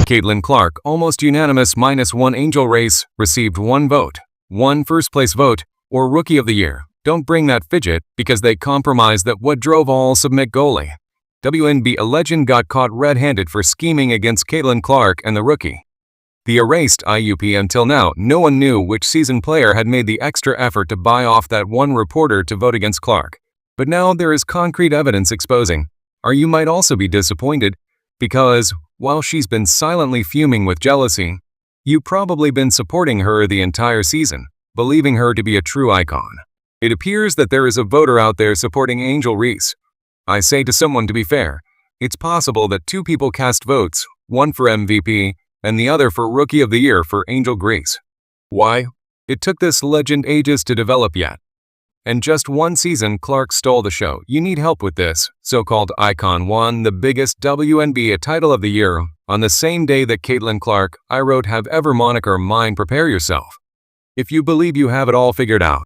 Caitlin Clark, almost unanimous -1 Angel race, received 1 vote, 1 first-place vote, or Rookie of the Year. Don't bring that fidget, because they compromised that what drove all submit goalie. WNBA legend got caught red-handed for scheming against Caitlin Clark and the rookie. The erased IUP. Until now, no one knew which seasoned player had made the extra effort to buy off that one reporter to vote against Clark. But now there is concrete evidence exposing. Or you might also be disappointed, because, while she's been silently fuming with jealousy, you've probably been supporting her the entire season, believing her to be a true icon. It appears that there is a voter out there supporting Angel Reese. I say to someone, to be fair, it's possible that 2 people cast votes, one for MVP, and the other for Rookie of the Year for Angel Reese. Why? It took this legend ages to develop yet. And just 1 season, Clark stole the show. You need help with this. So-called icon won the biggest WNBA title of the year on the same day that Caitlin Clark, I wrote have ever moniker mine. Prepare yourself. If you believe you have it all figured out,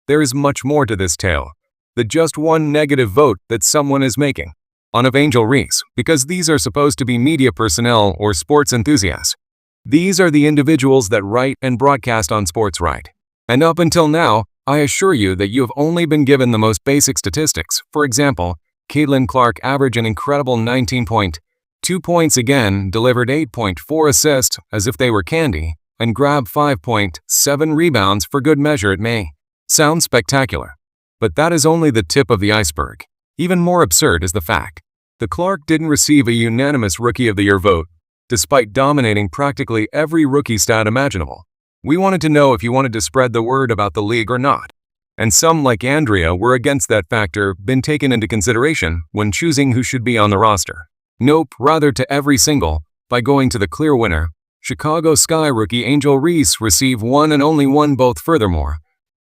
there is much more to this tale than just 1 negative vote that someone is making on of Angel Reese, because these are supposed to be media personnel or sports enthusiasts. These are the individuals that write and broadcast on sports, right? And up until now, I assure you that you have only been given the most basic statistics. For example, Caitlin Clark averaged an incredible 19.2 points again, delivered 8.4 assists as if they were candy, and grabbed 5.7 rebounds. For good measure, it may sound spectacular, but that is only the tip of the iceberg. Even more absurd is the fact that Clark didn't receive a unanimous Rookie of the Year vote, despite dominating practically every rookie stat imaginable. We wanted to know if you wanted to spread the word about the league or not. And some, like Andrea, were against that factor been taken into consideration when choosing who should be on the roster. Nope, rather to every single, by going to the clear winner. Chicago Sky rookie Angel Reese received 1 and only 1 vote. Furthermore,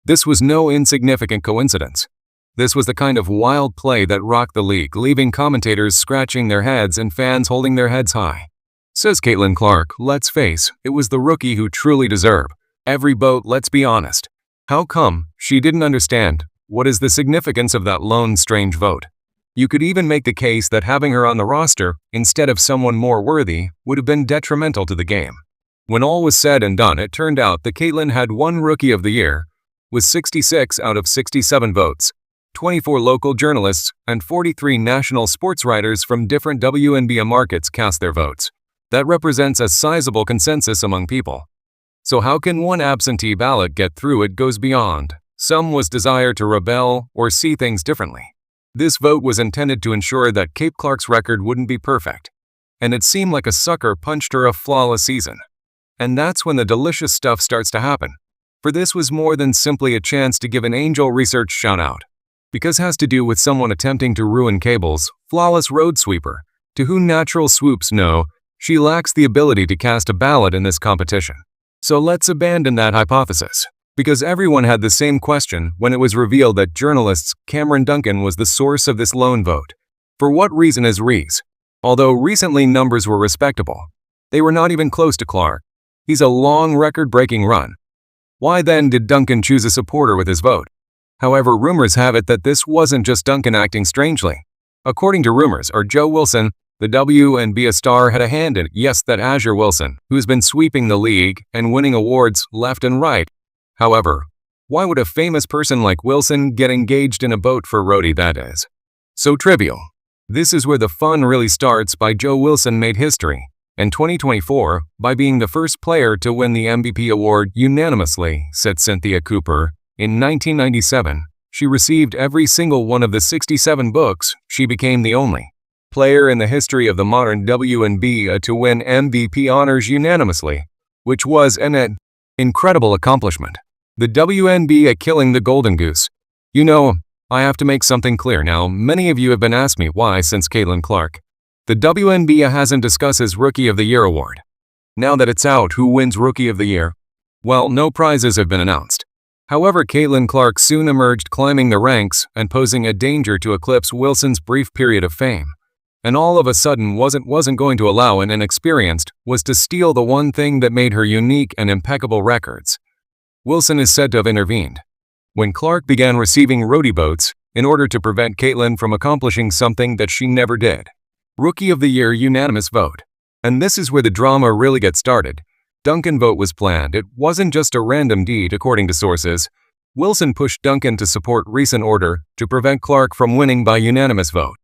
this was no insignificant coincidence. This was the kind of wild play that rocked the league, leaving commentators scratching their heads and fans holding their heads high. Says Caitlin Clark, let's face, it was the rookie who truly deserved every vote. Let's be honest. How come she didn't understand what is the significance of that lone strange vote? You could even make the case that having her on the roster instead of someone more worthy would have been detrimental to the game. When all was said and done, it turned out that Caitlin had 1 Rookie of the Year, with 66 out of 67 votes. 24 local journalists and 43 national sports writers from different WNBA markets cast their votes. That represents a sizable consensus among people. So how can 1 absentee ballot get through? It goes beyond some was desire to rebel or see things differently. This vote was intended to ensure that Kate Clark's record wouldn't be perfect, and it seemed like a sucker punched her a flawless season. And that's when the delicious stuff starts to happen. For this was more than simply a chance to give an Angel Research shout-out, because it has to do with someone attempting to ruin Cable's flawless road sweeper, to whom natural swoops know she lacks the ability to cast a ballot in this competition. So let's abandon that hypothesis, because everyone had the same question when it was revealed that journalist Cameron Duncan was the source of this lone vote. For what reason is Reese? Although recently numbers were respectable, they were not even close to Clark. He's a long record-breaking run. Why then did Duncan choose a supporter with his vote? However, rumors have it that this wasn't just Duncan acting strangely. According to rumors, or Joe Wilson, the WNBA star, had a hand in it. Yes, that Azure Wilson, who's been sweeping the league and winning awards left and right. However, why would a famous person like Wilson get engaged in a vote for ROTY? That is so trivial. This is where the fun really starts. By Joe Wilson made history in 2024 by being the first player to win the MVP award unanimously, said Cynthia Cooper. In 1997, she received every single one of the 67 books. She became the only player in the history of the modern WNBA to win MVP honors unanimously, which was an incredible accomplishment. The WNBA killing the Golden Goose. You know, I have to make something clear now. Many of you have been asking me why, since Caitlin Clark, the WNBA hasn't discussed his Rookie of the Year award. Now that it's out who wins Rookie of the Year, well, no prizes have been announced. However, Caitlin Clark soon emerged, climbing the ranks and posing a danger to eclipse Wilson's brief period of fame. And all of a sudden wasn't going to allow an inexperienced was to steal the one thing that made her unique and impeccable records. Wilson is said to have intervened when Clark began receiving ROTY votes in order to prevent Caitlin from accomplishing something that she never did. Rookie of the Year unanimous vote. And this is where the drama really gets started. Duncan vote was planned. It wasn't just a random deed, according to sources. Wilson pushed Duncan to support Reese in order to prevent Clark from winning by unanimous vote.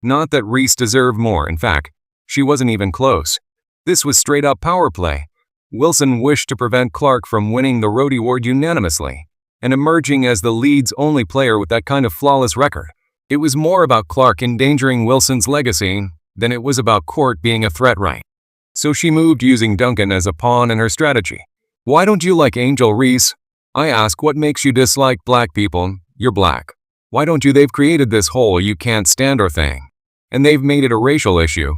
Not that Reese deserved more, in fact, she wasn't even close. This was straight-up power play. Wilson wished to prevent Clark from winning the ROTY award unanimously and emerging as the league's only player with that kind of flawless record. It was more about Clark endangering Wilson's legacy than it was about Court being a threat, right? So she moved using Duncan as a pawn in her strategy. Why don't you like Angel Reese? I ask, what makes you dislike black people? You're black. Why don't you? They've created this whole you can't stand her thing. And they've made it a racial issue.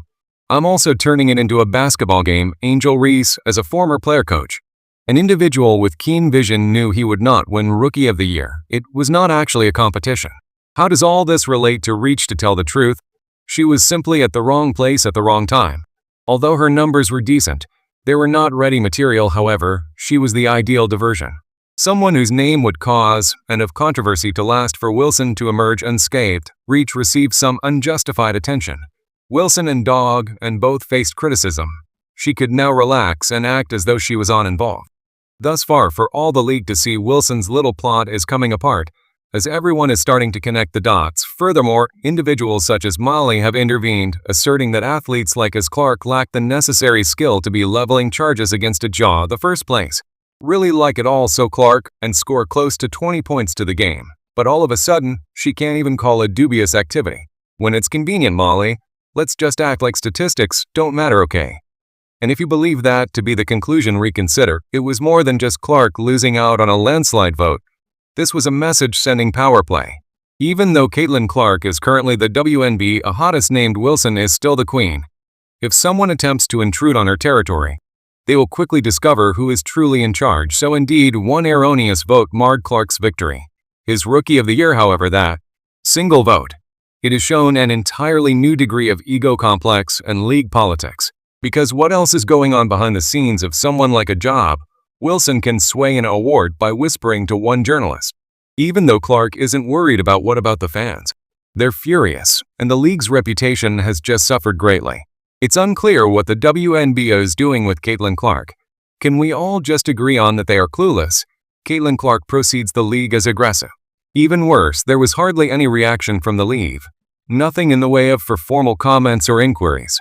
I'm also turning it into a basketball game. Angel Reese, as a former player coach, an individual with keen vision, knew he would not win Rookie of the Year. It was not actually a competition. How does all this relate to Reach? To tell the truth, she was simply at the wrong place at the wrong time. Although her numbers were decent, they were not ready material. However, she was the ideal diversion. Someone whose name would cause enough controversy to last for Wilson to emerge unscathed. Reach received some unjustified attention. Wilson and Dog and both faced criticism. She could now relax and act as though she was uninvolved. Thus far, for all the league to see, Wilson's little plot is coming apart, as everyone is starting to connect the dots. Furthermore, individuals such as Molly have intervened, asserting that athletes like as Clark lack the necessary skill to be leveling charges against a jaw the first place. Really like it all so Clark and score close to 20 points to the game. But all of a sudden, she can't even call it dubious activity. When it's convenient, Molly, let's just act like statistics don't matter, okay? And if you believe that to be the conclusion, reconsider. It was more than just Clark losing out on a landslide vote. This was a message-sending power play. Even though Caitlin Clark is currently the WNBA hottest, named Wilson is still the queen. If someone attempts to intrude on her territory, they will quickly discover who is truly in charge. So indeed, one erroneous vote marred Clark's victory. His Rookie of the Year, however, that single vote. It has shown an entirely new degree of ego complex and league politics. Because what else is going on behind the scenes of someone like a job? Wilson can sway an award by whispering to one journalist. Even though Clark isn't worried about what about the fans. They're furious, and the league's reputation has just suffered greatly. It's unclear what the WNBA is doing with Caitlin Clark. Can we all just agree on that they are clueless? Caitlin Clark proceeds the league as aggressive. Even worse, there was hardly any reaction from the league. Nothing in the way of formal comments or inquiries.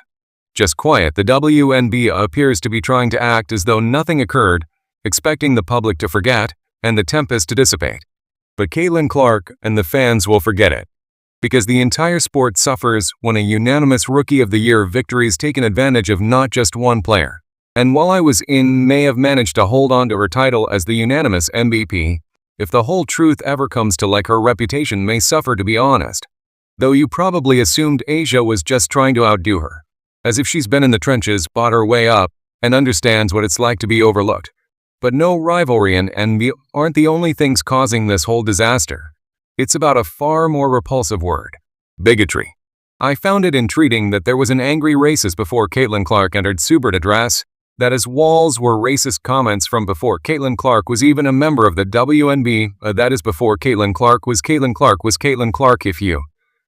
Just quiet. The WNBA appears to be trying to act as though nothing occurred, expecting the public to forget and the tempest to dissipate. But Caitlin Clark and the fans will forget it. Because the entire sport suffers when a unanimous Rookie of the Year victory is taken advantage of not just one player. And while I was in, may have managed to hold on to her title as the unanimous MVP, if the whole truth ever comes to light, her reputation may suffer, to be honest. Though you probably assumed Asia was just trying to outdo her. As if she's been in the trenches, bought her way up, and understands what it's like to be overlooked. But no, rivalry and envy aren't the only things causing this whole disaster. It's about a far more repulsive word: bigotry. I found it intriguing that there was an angry racist before Caitlin Clark entered Subert address, that his walls were racist comments from before Caitlin Clark was even a member of the WNBA, that is before Caitlin Clark was Caitlin Clark, if you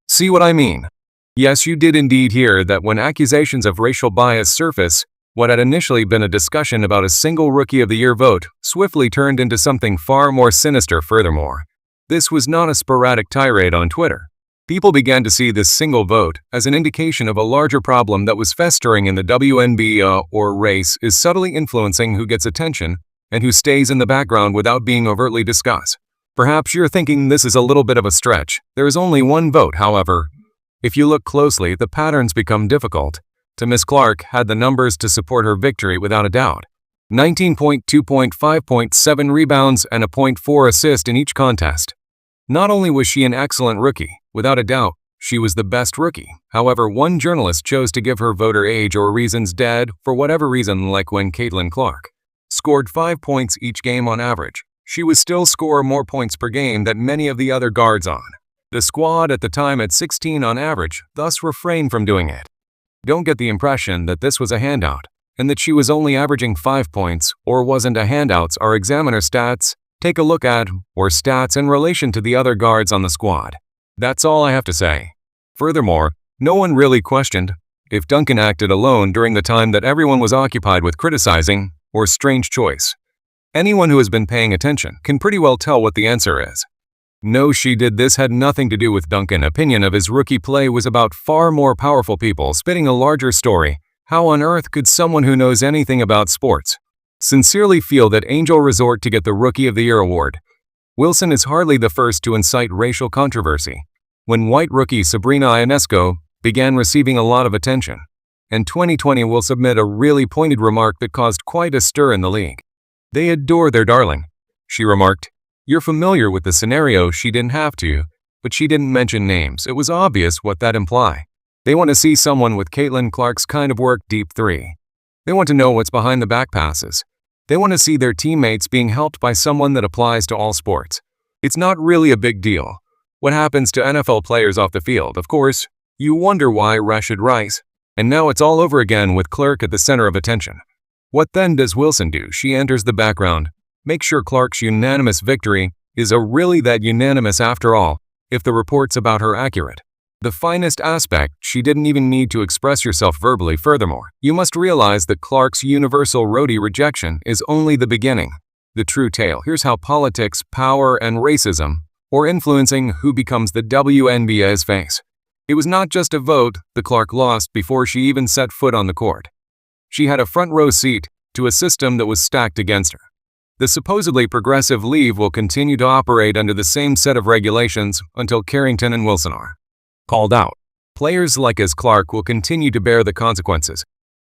see what I mean. Yes, you did indeed hear that. When accusations of racial bias surface, what had initially been a discussion about a single Rookie of the Year vote swiftly turned into something far more sinister. Furthermore, this was not a sporadic tirade on Twitter. People began to see this single vote as an indication of a larger problem that was festering in the WNBA, or race is subtly influencing who gets attention and who stays in the background without being overtly discussed. Perhaps you're thinking this is a little bit of a stretch. There is only one vote, however. If you look closely, the patterns become difficult. To Miss Clark had the numbers to support her victory without a doubt. 19.2.5.7 rebounds and a .4 assist in each contest. Not only was she an excellent rookie, without a doubt, she was the best rookie. However, one journalist chose to give her voter age or reasons dead for whatever reason, like when Caitlin Clark scored 5 points each game on average. She would still score more points per game than many of the other guards on the squad at the time at 16 on average, thus refrained from doing it. Don't get the impression that this was a handout, and that she was only averaging 5 points, or wasn't a handout. Our examiner stats, take a look at, or stats in relation to the other guards on the squad. That's all I have to say. Furthermore, no one really questioned if Duncan acted alone during the time that everyone was occupied with criticizing, or strange choice. Anyone who has been paying attention can pretty well tell what the answer is. No, she did this had nothing to do with Duncan. Opinion of his rookie play was about far more powerful people spitting a larger story. How on earth could someone who knows anything about sports sincerely feel that Angel resort to get the Rookie of the Year award? Wilson is hardly the first to incite racial controversy. When white rookie Sabrina Ionesco began receiving a lot of attention, and 2020 will submit a really pointed remark that caused quite a stir in the league. "They adore their darling," she remarked. You're familiar with the scenario. She didn't have to, but she didn't mention names. It was obvious what that implied. They want to see someone with Caitlin Clark's kind of work deep three. They want to know what's behind the back passes. They want to see their teammates being helped by someone that applies to all sports. It's not really a big deal what happens to NFL players off the field. Of course, you wonder why Rashad Rice. And now it's all over again with Clark at the center of attention. What then does Wilson do? She enters the background. Make sure Clark's unanimous victory is really that unanimous after all, if the reports about her accurate. The finest aspect, she didn't even need to express herself verbally. Furthermore, you must realize that Clark's universal ROTY rejection is only the beginning. The true tale. Here's how politics, power, and racism, or influencing who becomes the WNBA's face. It was not just a vote that Clark lost before she even set foot on the court. She had a front row seat to a system that was stacked against her. The supposedly progressive league will continue to operate under the same set of regulations until Carrington and Wilson are called out. Players like as Clark will continue to bear the consequences.